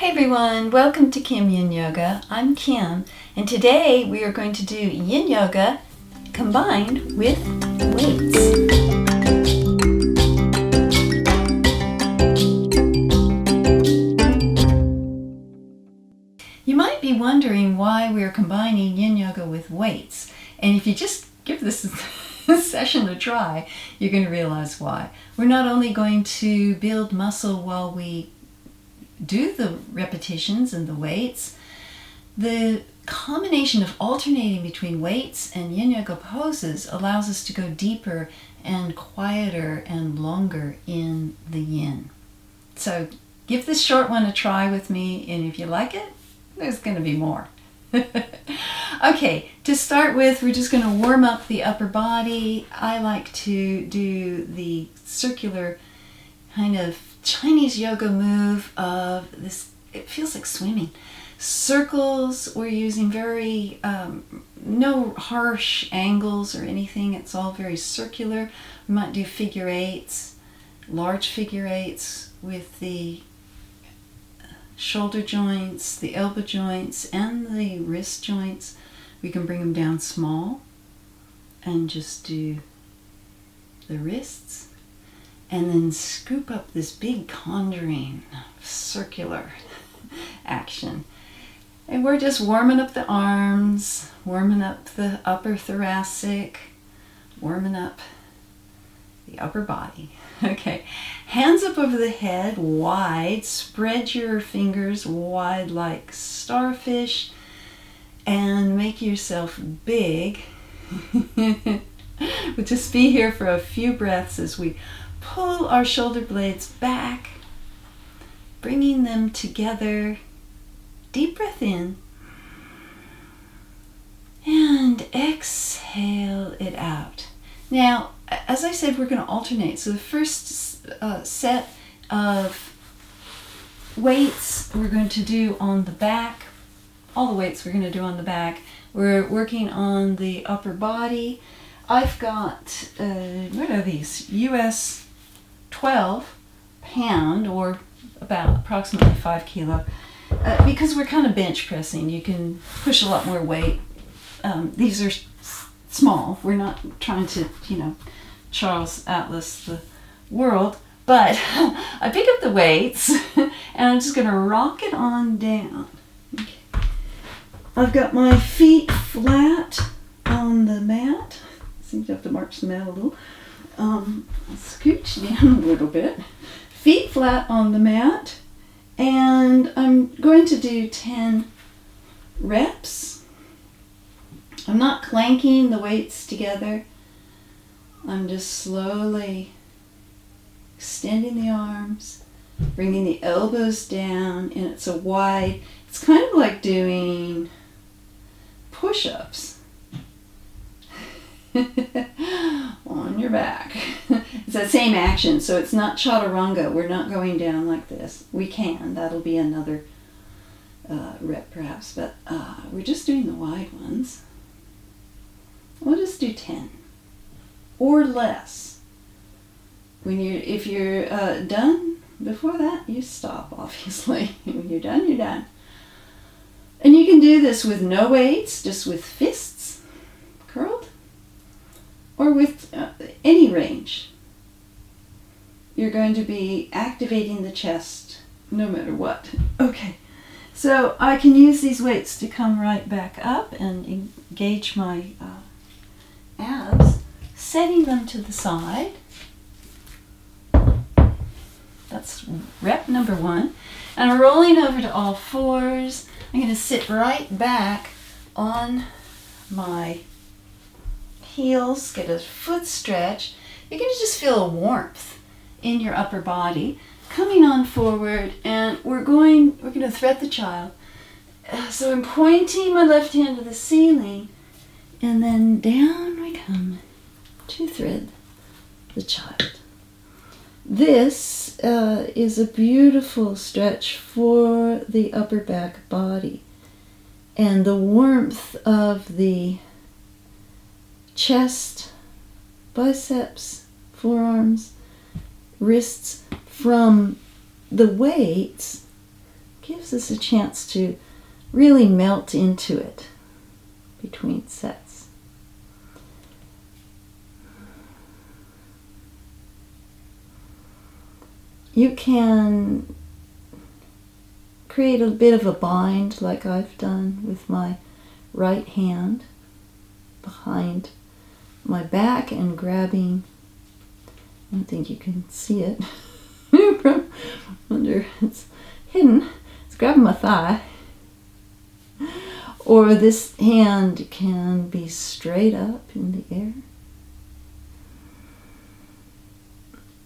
Hey everyone, welcome to Kim Yin Yoga. I'm Kim, and today we are going to do Yin Yoga combined with weights. You might be wondering why we are combining Yin Yoga with weights, and if you just give this session a try, you're going to realize why. We're not only going to build muscle while we do the repetitions and the weights. The combination of alternating between weights and Yin Yoga poses allows us to go deeper and quieter and longer in the Yin. So give this short one a try with me, and if you like it, there's going to be more. Okay, to start with, we're just going to warm up the upper body. I like to do the circular kind of Chinese yoga move of this, it feels like swimming. Circles, we're using very, no harsh angles or anything. It's all very circular. We might do figure eights, large figure eights with the shoulder joints, the elbow joints, and the wrist joints. We can bring them down small and just do the wrists. And then scoop up this big conjuring circular action. And we're just warming up the arms, warming up the upper thoracic, warming up the upper body. Okay, hands up over the head, wide. Spread your fingers wide like starfish and make yourself big. We'll just be here for a few breaths as we pull our shoulder blades back, bringing them together. Deep breath in. And exhale it out. Now, as I said, we're going to alternate. So the first set of weights we're going to do on the back. All the weights we're going to do on the back. We're working on the upper body. I've got, what are these? US 12 pound, or about approximately 5 kilo. Because we're kind of bench pressing, you can push a lot more weight. These are small. We're not trying to, Charles Atlas the world. But I pick up the weights and I'm just going to rock it on down. Okay. I've got my feet flat on the mat. Seems to have to march the mat a little. Scooch down a little bit. Feet flat on the mat. And I'm going to do 10 reps. I'm not clanking the weights together. I'm just slowly extending the arms, bringing the elbows down, and it's a wide, it's kind of like doing push-ups on your back. It's that same action, so it's not chaturanga. We're not going down like this. We can. That'll be another rep perhaps, but we're just doing the wide ones. We'll just do 10 or less. If you're done before that, you stop, obviously. When you're done, you're done. And you can do this with no weights, just with fists curled, or with any range. You're going to be activating the chest no matter what. Okay, so I can use these weights to come right back up and engage my abs, setting them to the side. That's rep number 1. And I'm rolling over to all fours. I'm going to sit right back on my heels, get a foot stretch. You're going to just feel a warmth in your upper body. Coming on forward, and we're going to thread the child. So I'm pointing my left hand to the ceiling, and then down we come to thread the child. This is a beautiful stretch for the upper back body, and the warmth of the chest, biceps, forearms, wrists from the weights gives us a chance to really melt into it between sets. You can create a bit of a bind like I've done with my right hand behind my back and grabbing, I don't think you can see it from under, it's hidden, it's grabbing my thigh. Or this hand can be straight up in the air.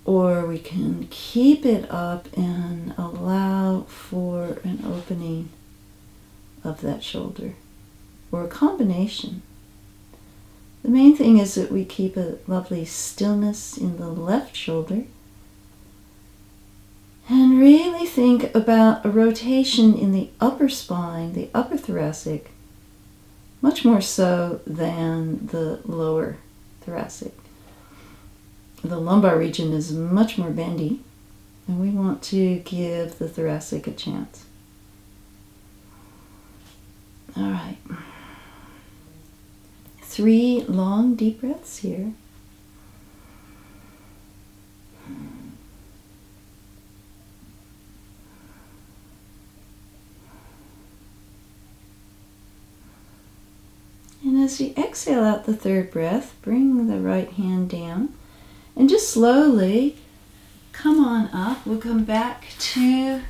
Or we can keep it up and allow for an opening of that shoulder, or a combination. The main thing is that we keep a lovely stillness in the left shoulder and really think about a rotation in the upper spine, the upper thoracic, much more so than the lower thoracic. The lumbar region is much more bendy, and we want to give the thoracic a chance. All right. 3 long deep breaths here. And as you exhale out the third breath, bring the right hand down and just slowly come on up. We'll come back to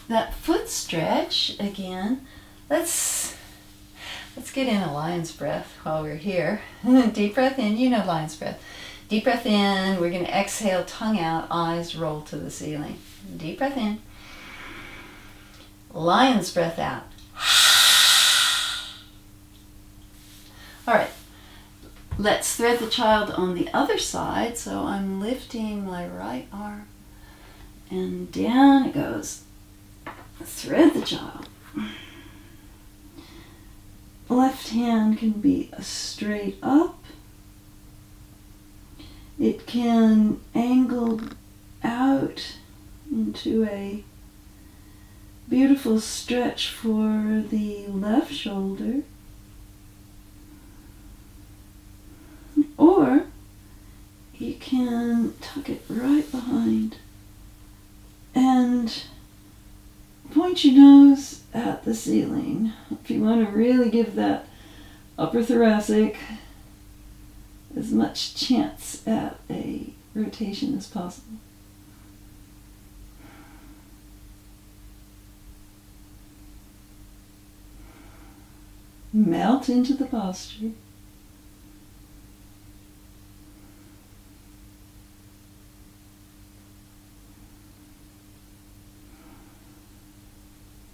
that foot stretch again. Let's get in a lion's breath while we're here. Deep breath in, you know lion's breath. Deep breath in, we're going to exhale, tongue out, eyes roll to the ceiling. Deep breath in. Lion's breath out. All right, let's thread the child on the other side. So I'm lifting my right arm and down it goes. Thread the child. Left hand can be straight up. It can angle out into a beautiful stretch for the left shoulder. Or you can tuck it right behind and point your nose at the ceiling if you want to really give that upper thoracic as much chance at a rotation as possible. Melt into the posture.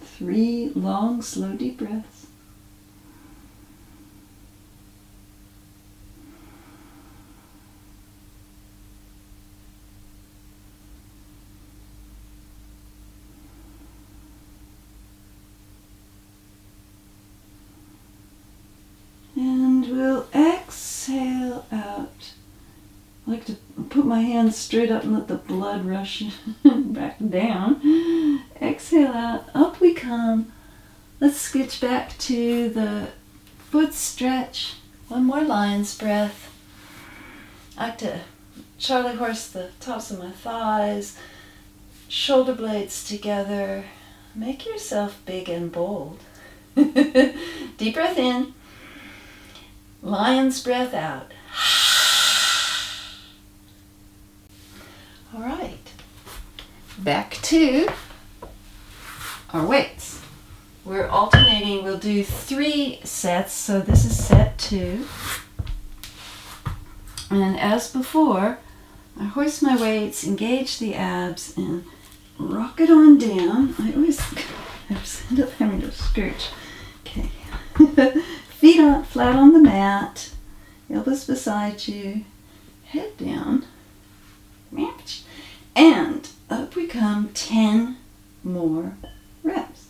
Three long, slow, deep breaths. And we'll exhale out. I like to put my hands straight up and let the blood rush back down. Exhale out, up we come. Let's switch back to the foot stretch. One more lion's breath. I like to Charlie horse the tops of my thighs, shoulder blades together. Make yourself big and bold. Deep breath in. Lion's breath out. All right. Back to our weights. We're alternating. We'll do 3 sets. So this is set 2. And as before, I hoist my weights, engage the abs, and rock it on down. I always end up having to scooch. Okay. Feet on, flat on the mat, elbows beside you, head down, and up we come 10 more reps.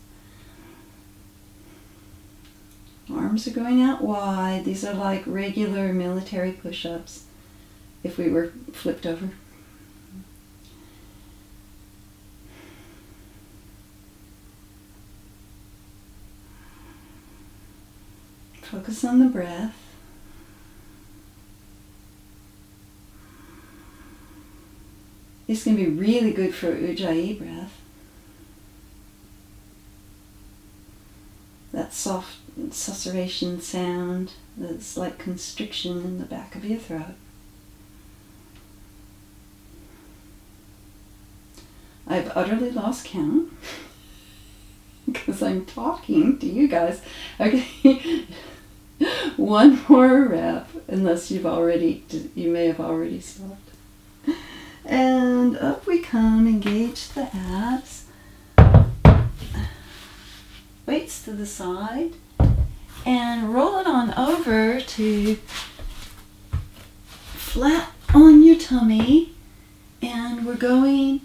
Arms are going out wide. These are like regular military push-ups if we were flipped over. Focus on the breath. This can be really good for Ujjayi breath. That soft susurration sound that's like constriction in the back of your throat. I've utterly lost count because I'm talking to you guys. Okay, one more rep, unless you may have already stopped. And up we come, engage the abs. Weights to the side. And roll it on over to flat on your tummy. And we're going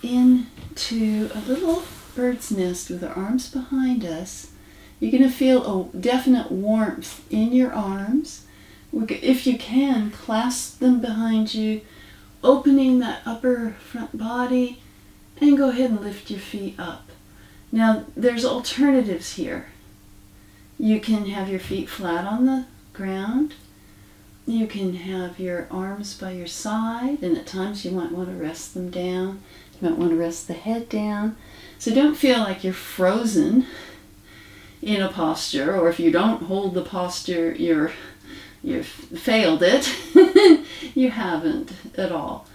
into a little bird's nest with our arms behind us. You're going to feel a definite warmth in your arms. If you can, clasp them behind you, opening that upper front body, and go ahead and lift your feet up. Now, there's alternatives here. You can have your feet flat on the ground. You can have your arms by your side, and at times you might want to rest them down. You might want to rest the head down. So don't feel like you're frozen in a posture, or if you don't hold the posture, you've failed it. You haven't at all.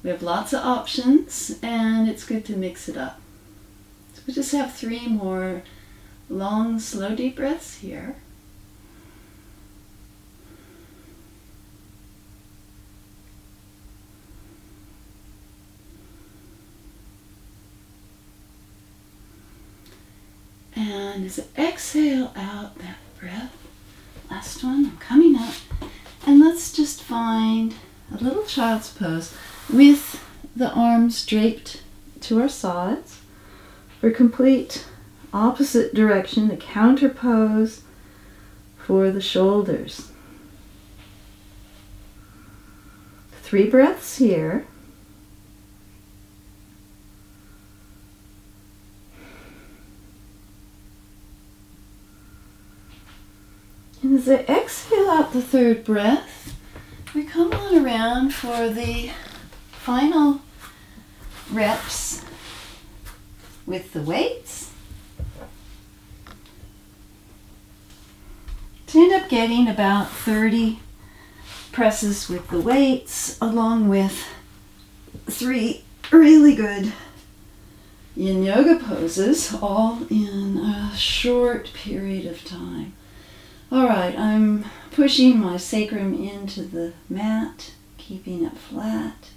We have lots of options, and it's good to mix it up. So we just have 3 more long, slow, deep breaths here. And as I exhale out that breath, last one, I'm coming up. And let's just find a little child's pose with the arms draped to our sides for complete opposite direction, the counter pose for the shoulders. 3 breaths here. And as I exhale out the 3rd breath, we come on around for the final reps with the weights. To end up getting about 30 presses with the weights, along with 3 really good Yin Yoga poses, all in a short period of time. All right, I'm pushing my sacrum into the mat, keeping it flat.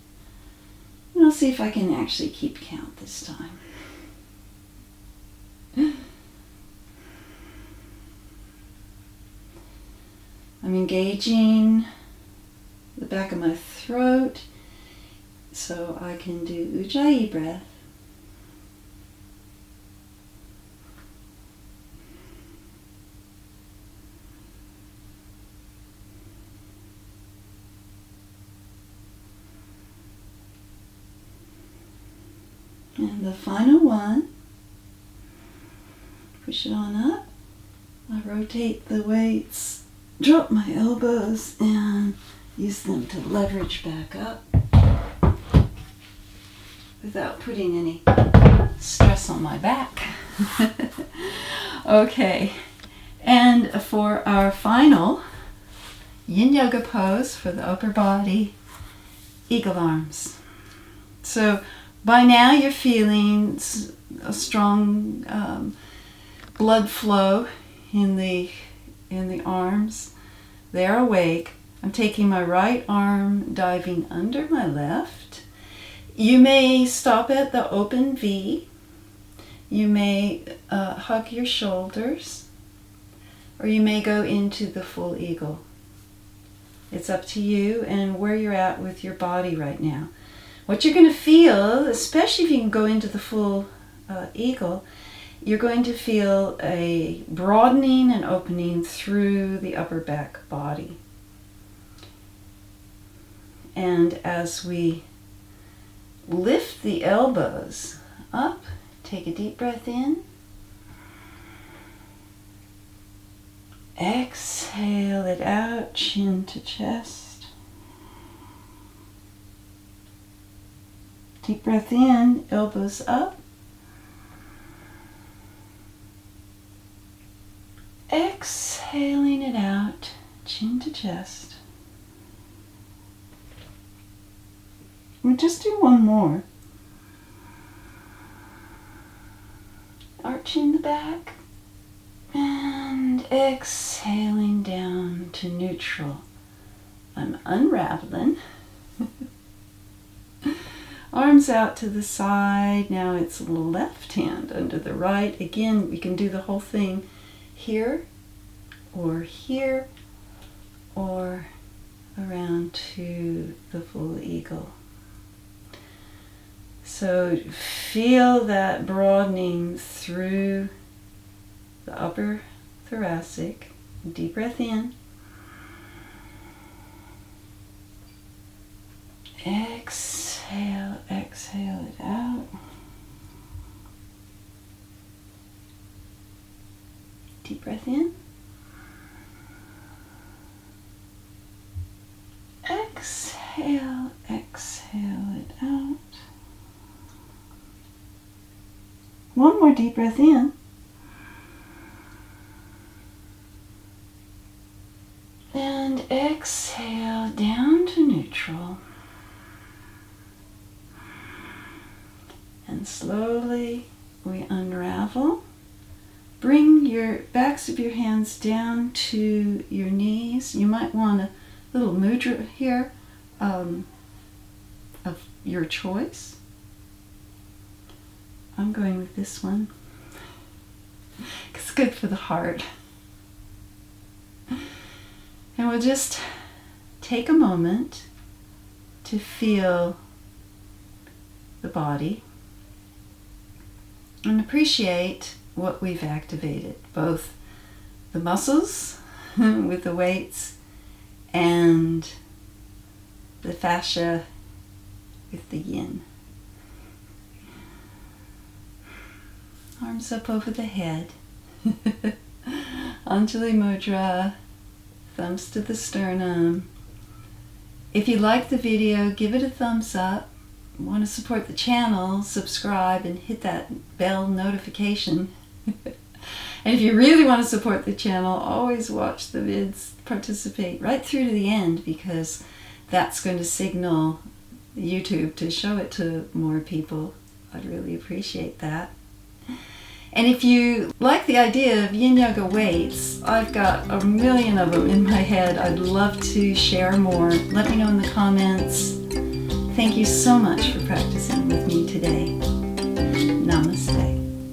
And I'll see if I can actually keep count this time. I'm engaging the back of my throat so I can do Ujjayi breath. And the final one, push it on up. I rotate the weights, drop my elbows, and use them to leverage back up without putting any stress on my back. Okay, and for our final Yin Yoga pose for the upper body, eagle arms. So by now you're feeling a strong blood flow in the arms. They're awake. I'm taking my right arm, diving under my left. You may stop at the open V. You may hug your shoulders, or you may go into the full eagle. It's up to you and where you're at with your body right now. What you're going to feel, especially if you can go into the full eagle, you're going to feel a broadening and opening through the upper back body. And as we lift the elbows up, take a deep breath in. Exhale it out, chin to chest. Deep breath in, elbows up. Exhaling it out, chin to chest. We'll just do one more. Arching the back and exhaling down to neutral. I'm unraveling. Arms out to the side. Now it's left hand under the right. Again, we can do the whole thing here or around to the full eagle. So feel that broadening through the upper thoracic. Deep breath in. Exhale, exhale it out. Deep breath in. Exhale, exhale it out. One more deep breath in. And exhale down to neutral. And slowly we unravel. Bring your backs of your hands down to your knees. You might want a little mudra here of your choice. I'm going with this one. It's good for the heart. And we'll just take a moment to feel the body and appreciate what we've activated, both the muscles with the weights and the fascia with the yin. Arms up over the head. Anjali Mudra, thumbs to the sternum. If you like the video, give it a thumbs up. Want to support the channel, subscribe and hit that bell notification. And if you really want to support the channel, always watch the vids, participate right through to the end, because that's going to signal YouTube to show it to more people. I'd really appreciate that. And if you like the idea of Yin Yoga weights, I've got a million of them in my head. I'd love to share more. Let me know in the comments. Thank you so much for practicing with me today.